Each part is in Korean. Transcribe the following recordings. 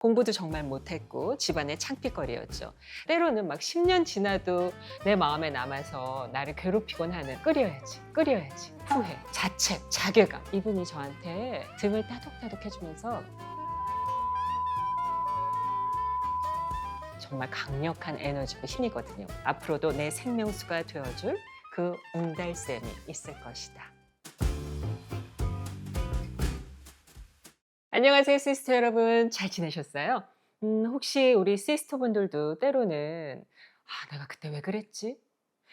공부도 정말 못했고 집안의 창피거리였죠. 때로는 막 10년 지나도 내 마음에 남아서 나를 괴롭히곤 하는 끓여야지 후회, 자책, 자괴감. 이분이 저한테 등을 따독따독 해주면서 정말 강력한 에너지고 힘이거든요. 앞으로도 내 생명수가 되어줄 그 옹달샘이 있을 것이다. 안녕하세요, 시스터 여러분. 잘 지내셨어요? 혹시 우리 시스터분들도 때로는 내가 그때 왜 그랬지?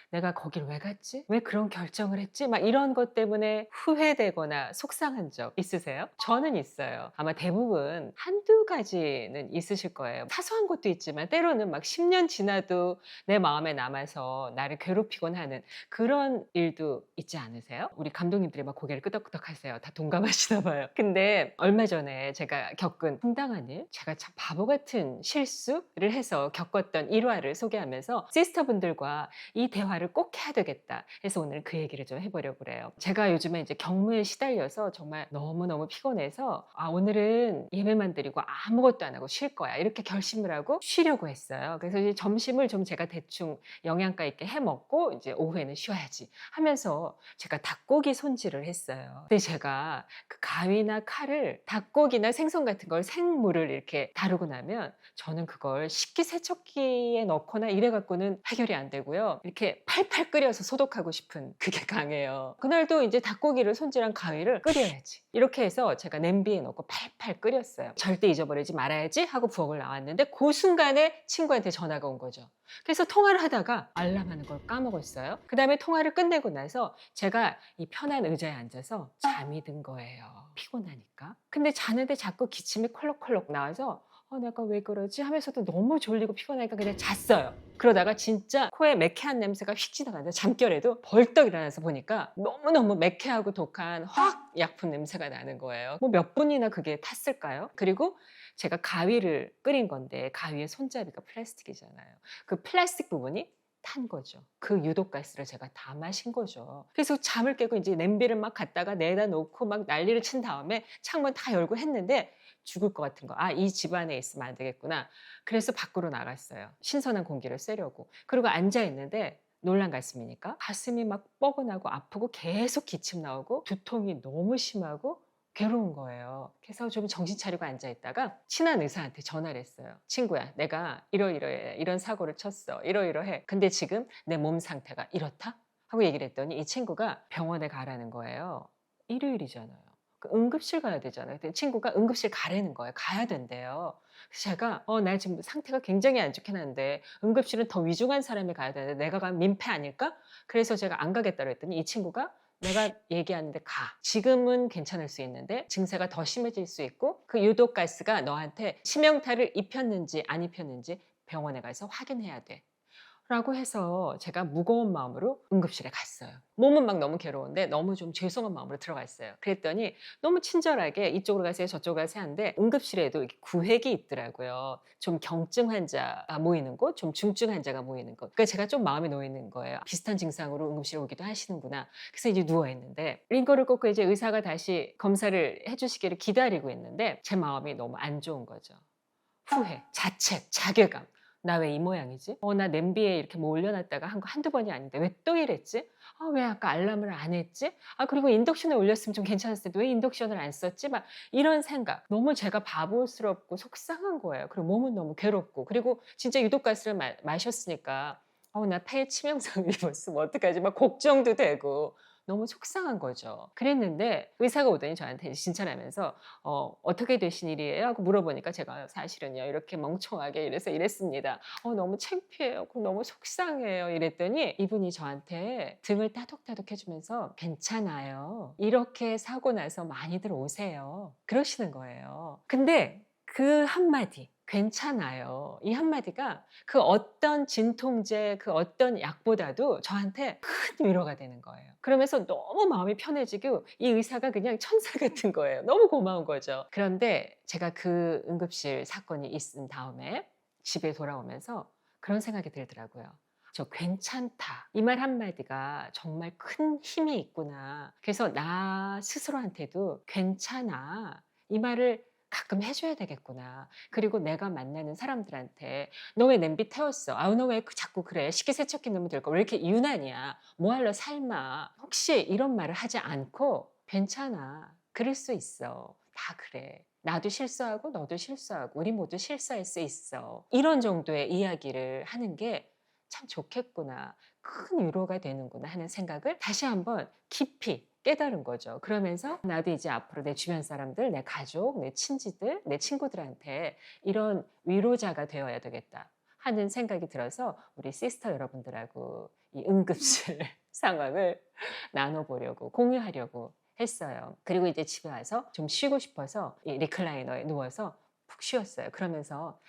내가 거길 왜 갔지? 왜 그런 결정을 했지? 막 이런 것 때문에 후회되거나 속상한 적 있으세요? 저는 있어요. 아마 대부분 한두 가지는 있으실 거예요. 사소한 것도 있지만 때로는 막 10년 지나도 내 마음에 남아서 나를 괴롭히곤 하는 그런 일도 있지 않으세요? 우리 감독님들이 막 고개를 끄덕끄덕 하세요. 다 동감하시나 봐요. 근데 얼마 전에 제가 겪은 황당한 일, 제가 참 바보 같은 실수를 해서 겪었던 일화를 소개하면서 시스터분들과 이 대화를 꼭 해야 되겠다 해서 오늘 그 얘기를 좀 해보려고 그래요. 제가 요즘에 이제 경무에 시달려서 정말 너무너무 피곤해서 오늘은 예배만 드리고 아무것도 안 하고 쉴 거야 이렇게 결심을 하고 쉬려고 했어요. 그래서 이제 점심을 좀 제가 대충 영양가 있게 해 먹고 이제 오후에는 쉬어야지 하면서 제가 닭고기 손질을 했어요. 근데 제가 그 가위나 칼을 닭고기나 생선 같은 걸 생물을 이렇게 다루고 나면 저는 그걸 식기세척기에 넣거나 이래 갖고는 해결이 안 되고요. 이렇게 팔팔 끓여서 소독하고 싶은 그게 강해요. 그날도 이제 닭고기를 손질한 가위를 끓여야지 이렇게 해서 제가 냄비에 넣고 팔팔 끓였어요. 절대 잊어버리지 말아야지 하고 부엌을 나왔는데 그 순간에 친구한테 전화가 온 거죠. 그래서 통화를 하다가 알람하는 걸 까먹었어요. 그 다음에 통화를 끝내고 나서 제가 이 편한 의자에 앉아서 잠이 든 거예요. 피곤하니까. 근데 자는데 자꾸 기침이 콜록콜록 나와서 내가 왜 그러지? 하면서도 너무 졸리고 피곤하니까 그냥 잤어요. 그러다가 진짜 코에 매캐한 냄새가 휙 지나가는데 잠결에도 벌떡 일어나서 보니까 너무너무 매캐하고 독한 화학 약품 냄새가 나는 거예요. 뭐 몇 분이나 그게 탔을까요? 그리고 제가 가위를 끓인 건데 가위의 손잡이가 플라스틱이잖아요. 그 플라스틱 부분이 탄 거죠. 그 유독가스를 제가 다 마신 거죠. 그래서 잠을 깨고 이제 냄비를 막 갖다가 내다 놓고 막 난리를 친 다음에 창문 다 열고 했는데 죽을 것 같은 거. 이 집안에 있으면 안 되겠구나. 그래서 밖으로 나갔어요. 신선한 공기를 쐬려고. 그리고 앉아 있는데 놀란 가슴이니까 가슴이 막 뻐근하고 아프고 계속 기침 나오고 두통이 너무 심하고 괴로운 거예요. 그래서 좀 정신 차리고 앉아 있다가 친한 의사한테 전화를 했어요. 친구야, 내가 이러이러해. 이런 사고를 쳤어. 이러이러해. 근데 지금 내 몸 상태가 이렇다? 하고 얘기를 했더니 이 친구가 병원에 가라는 거예요. 일요일이잖아요. 그 응급실 가야 되잖아요. 근데 친구가 응급실 가라는 거예요. 가야 된대요. 그래서 제가 나 지금 상태가 굉장히 안 좋긴 한데 응급실은 더 위중한 사람이 가야 되는데 내가 가면 민폐 아닐까? 그래서 제가 안 가겠다고 했더니 이 친구가 내가 얘기하는데 가. 지금은 괜찮을 수 있는데 증세가 더 심해질 수 있고 그 유독가스가 너한테 치명타를 입혔는지 안 입혔는지 병원에 가서 확인해야 돼. 라고 해서 제가 무거운 마음으로 응급실에 갔어요. 몸은 막 너무 괴로운데 너무 좀 죄송한 마음으로 들어갔어요. 그랬더니 너무 친절하게 이쪽으로 가세요 저쪽으로 가세요 하는데 응급실에도 이렇게 구획이 있더라고요. 좀 경증 환자가 모이는 곳, 좀 중증 환자가 모이는 곳. 그러니까 제가 좀 마음이 놓이는 거예요. 비슷한 증상으로 응급실에 오기도 하시는구나. 그래서 이제 누워있는데 링거를 꽂고 이제 의사가 다시 검사를 해주시기를 기다리고 있는데 제 마음이 너무 안 좋은 거죠. 후회, 자책, 자괴감. 나 왜 이 모양이지? 나 냄비에 이렇게 뭐 올려놨다가 한 거 한두 번이 아닌데 왜 또 이랬지? 왜 아까 알람을 안 했지? 그리고 인덕션을 올렸으면 좀 괜찮았을 텐데 왜 인덕션을 안 썼지? 막 이런 생각. 너무 제가 바보스럽고 속상한 거예요. 그리고 몸은 너무 괴롭고. 그리고 진짜 유독가스를 마셨으니까 나 폐에 치명상을 입었으면 어떡하지? 막 걱정도 되고. 너무 속상한 거죠. 그랬는데 의사가 오더니 저한테 진찰하면서 어떻게 되신 일이에요? 하고 물어보니까 제가 사실은요 이렇게 멍청하게 이래서 이랬습니다. 너무 창피해요. 너무 속상해요. 이랬더니 이분이 저한테 등을 따독따독 해주면서 괜찮아요. 이렇게 사고 나서 많이들 오세요. 그러시는 거예요. 근데 그 한마디 괜찮아요. 이 한마디가 그 어떤 진통제, 그 어떤 약보다도 저한테 큰 위로가 되는 거예요. 그러면서 너무 마음이 편해지고 이 의사가 그냥 천사 같은 거예요. 너무 고마운 거죠. 그런데 제가 그 응급실 사건이 있은 다음에 집에 돌아오면서 그런 생각이 들더라고요. 저 괜찮다. 이 말 한마디가 정말 큰 힘이 있구나. 그래서 나 스스로한테도 괜찮아. 이 말을 가끔 해 줘야 되겠구나. 그리고 내가 만나는 사람들한테 "너 왜 냄비 태웠어? 아우 너 왜 자꾸 그래? 식기세척기 넣으면 될 거 왜 이렇게 유난이야? 뭐 할러 삶아." 혹시 이런 말을 하지 않고 "괜찮아. 그럴 수 있어. 다 그래. 나도 실수하고 너도 실수하고 우리 모두 실수할 수 있어." 이런 정도의 이야기를 하는 게 '참 좋겠구나. 큰 위로가 되는구나.' 하는 생각을 다시 한번 깊이 깨달은 거죠. 그러면서 '나도 이제 앞으로 내 주변 사람들, 내 가족, 내 친지들, 내 친구들한테 이런 위로자가 되어야 되겠다.' 하는 생각이 들어서 우리 시스터 여러분들하고 이 응급실 상황을 나눠 보려고 공유하려고 했어요. 그리고 이제 집에 와서 좀 쉬고 싶어서 이 리클라이너에 누워서 푹 쉬었어요. 그러면서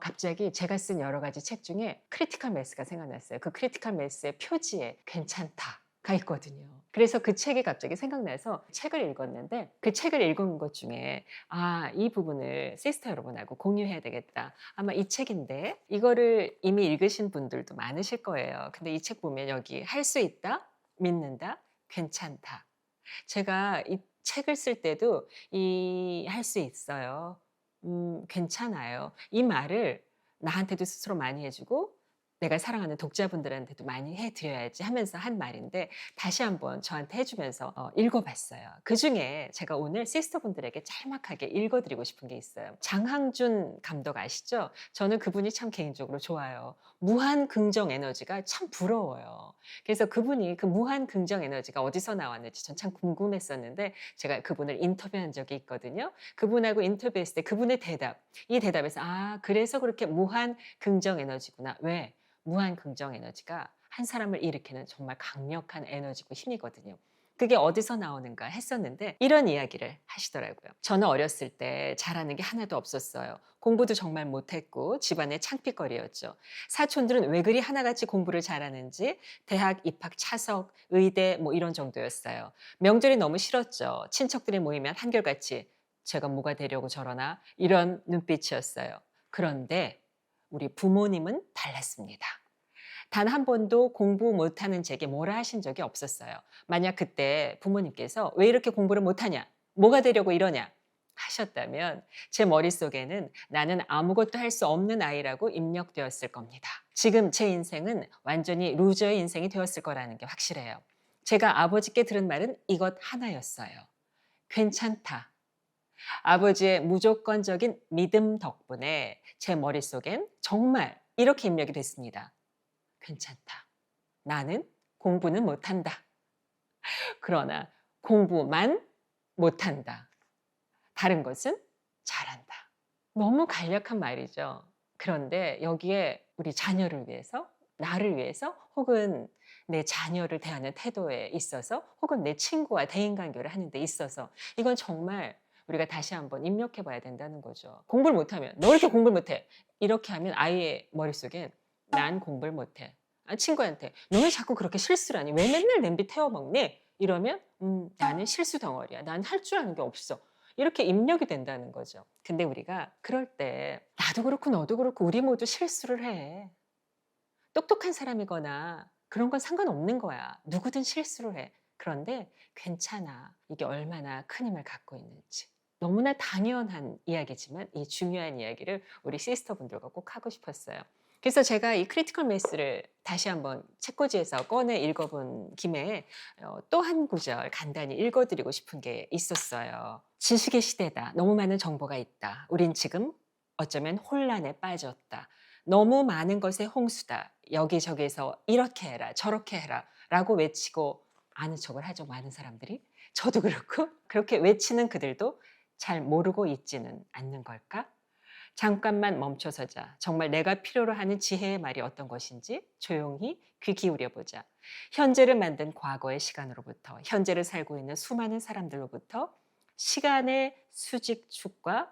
갑자기 제가 쓴 여러 가지 책 중에 크리티컬 매스가 생각났어요. 그 크리티컬 매스의 표지에 괜찮다가 있거든요. 그래서 그 책이 갑자기 생각나서 책을 읽었는데 그 책을 읽은 것 중에 '아 이 부분을 시스터 여러분하고 공유해야 되겠다.' 아마 이 책인데 이거를 이미 읽으신 분들도 많으실 거예요. 근데 이 책 보면 여기 "할 수 있다. 믿는다. 괜찮다." 제가 이 책을 쓸 때도 이 "할 수 있어요. 괜찮아요." 이 말을 나한테도 스스로 많이 해 주고 내가 사랑하는 독자분들한테도 많이 해 드려야지 하면서 한 말인데 다시 한번 저한테 해 주면서 읽어 봤어요. 그중에 제가 오늘 시스터분들에게 짤막하게 읽어 드리고 싶은 게 있어요. 장항준 감독 아시죠? 저는 그분이 참 개인적으로 좋아요. 무한 긍정 에너지가 참 부러워요. 그래서 그분이 그 무한 긍정 에너지가 어디서 나왔는지 전 참 궁금했었는데 제가 그분을 인터뷰한 적이 있거든요. 그분하고 인터뷰했을 때 그분의 대답, 이 대답에서 '아 그래서 그렇게 무한 긍정 에너지구나.' 왜? 무한 긍정 에너지가 한 사람을 일으키는 정말 강력한 에너지고 힘이거든요. 그게 어디서 나오는가 했었는데 이런 이야기를 하시더라고요. 저는 어렸을 때 잘하는 게 하나도 없었어요. 공부도 정말 못했고 집안의 창피거리였죠. 사촌들은 왜 그리 하나같이 공부를 잘하는지 대학 입학 차석, 의대 뭐 이런 정도였어요. 명절이 너무 싫었죠. 친척들이 모이면 한결같이 제가 뭐가 되려고 저러나 이런 눈빛이었어요. 그런데 우리 부모님은 달랐습니다. 단 한 번도 공부 못하는 제게 뭐라 하신 적이 없었어요. 만약 그때 부모님께서 "왜 이렇게 공부를 못하냐? 뭐가 되려고 이러냐?" 하셨다면 제 머릿속에는 나는 아무것도 할 수 없는 아이라고 입력되었을 겁니다. 지금 제 인생은 완전히 루저의 인생이 되었을 거라는 게 확실해요. 제가 아버지께 들은 말은 이것 하나였어요. "괜찮다." 아버지의 무조건적인 믿음 덕분에 제 머릿속엔 정말 이렇게 입력이 됐습니다. 괜찮다. 나는 공부는 못한다. 그러나 공부만 못한다. 다른 것은 잘한다. 너무 간략한 말이죠. 그런데 여기에 우리 자녀를 위해서, 나를 위해서, 혹은 내 자녀를 대하는 태도에 있어서, 혹은 내 친구와 대인관계를 하는 데 있어서 이건 정말 우리가 다시 한번 입력해 봐야 된다는 거죠. 공부를 못하면 "너 왜 이렇게 공부를 못해?" 이렇게 하면 아이의 머릿속에 "난 공부를 못해." 친구한테 "너 왜 자꾸 그렇게 실수를 하니? 왜 맨날 냄비 태워 먹니?" 이러면 나는 실수 덩어리야. 난 할 줄 아는 게 없어." 이렇게 입력이 된다는 거죠. 근데 우리가 그럴 때 나도 그렇고 너도 그렇고 우리 모두 실수를 해. 똑똑한 사람이거나 그런 건 상관없는 거야. 누구든 실수를 해. 그런데 괜찮아. 이게 얼마나 큰 힘을 갖고 있는지. 너무나 당연한 이야기지만 이 중요한 이야기를 우리 시스터분들과 꼭 하고 싶었어요. 그래서 제가 이 크리티컬 매스를 다시 한번 책꽂이에서 꺼내 읽어본 김에 또 한 구절 간단히 읽어드리고 싶은 게 있었어요. 지식의 시대다. 너무 많은 정보가 있다. 우린 지금 어쩌면 혼란에 빠졌다. 너무 많은 것의 홍수다. 여기저기서 이렇게 해라, 저렇게 해라 라고 외치고 아는 척을 하죠. 많은 사람들이. 저도 그렇고 그렇게 외치는 그들도 잘 모르고 있지는 않는 걸까? 잠깐만 멈춰서자. 정말 내가 필요로 하는 지혜의 말이 어떤 것인지 조용히 귀 기울여 보자. 현재를 만든 과거의 시간으로부터, 현재를 살고 있는 수많은 사람들로부터 시간의 수직축과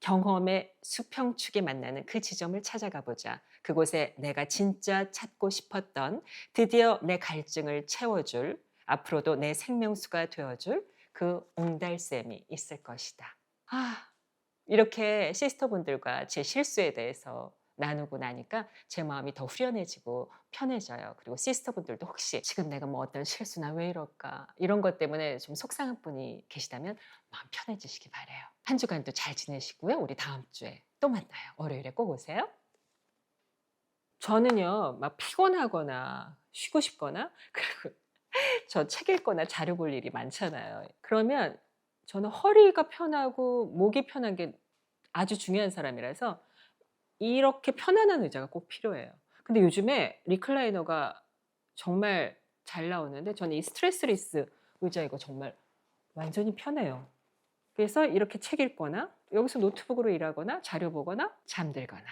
경험의 수평축이 만나는 그 지점을 찾아가 보자. 그곳에 내가 진짜 찾고 싶었던 드디어 내 갈증을 채워줄, 앞으로도 내 생명수가 되어줄 그 옹달샘이 있을 것이다. 이렇게 시스터분들과 제 실수에 대해서 나누고 나니까 제 마음이 더 후련해지고 편해져요. 그리고 시스터분들도 혹시 지금 내가 뭐 어떤 실수나 왜 이럴까 이런 것 때문에 좀 속상한 분이 계시다면 마음 편해지시기 바래요. 한 주간도 잘 지내시고요. 우리 다음 주에 또 만나요. 월요일에 꼭 오세요. 저는요, 막 피곤하거나 쉬고 싶거나 그리고 저 책 읽거나 자료 볼 일이 많잖아요. 그러면 저는 허리가 편하고 목이 편한 게 아주 중요한 사람이라서 이렇게 편안한 의자가 꼭 필요해요. 근데 요즘에 리클라이너가 정말 잘 나오는데 저는 이 스트레스리스 의자 이거 정말 완전히 편해요. 그래서 이렇게 책 읽거나 여기서 노트북으로 일하거나 자료 보거나 잠들거나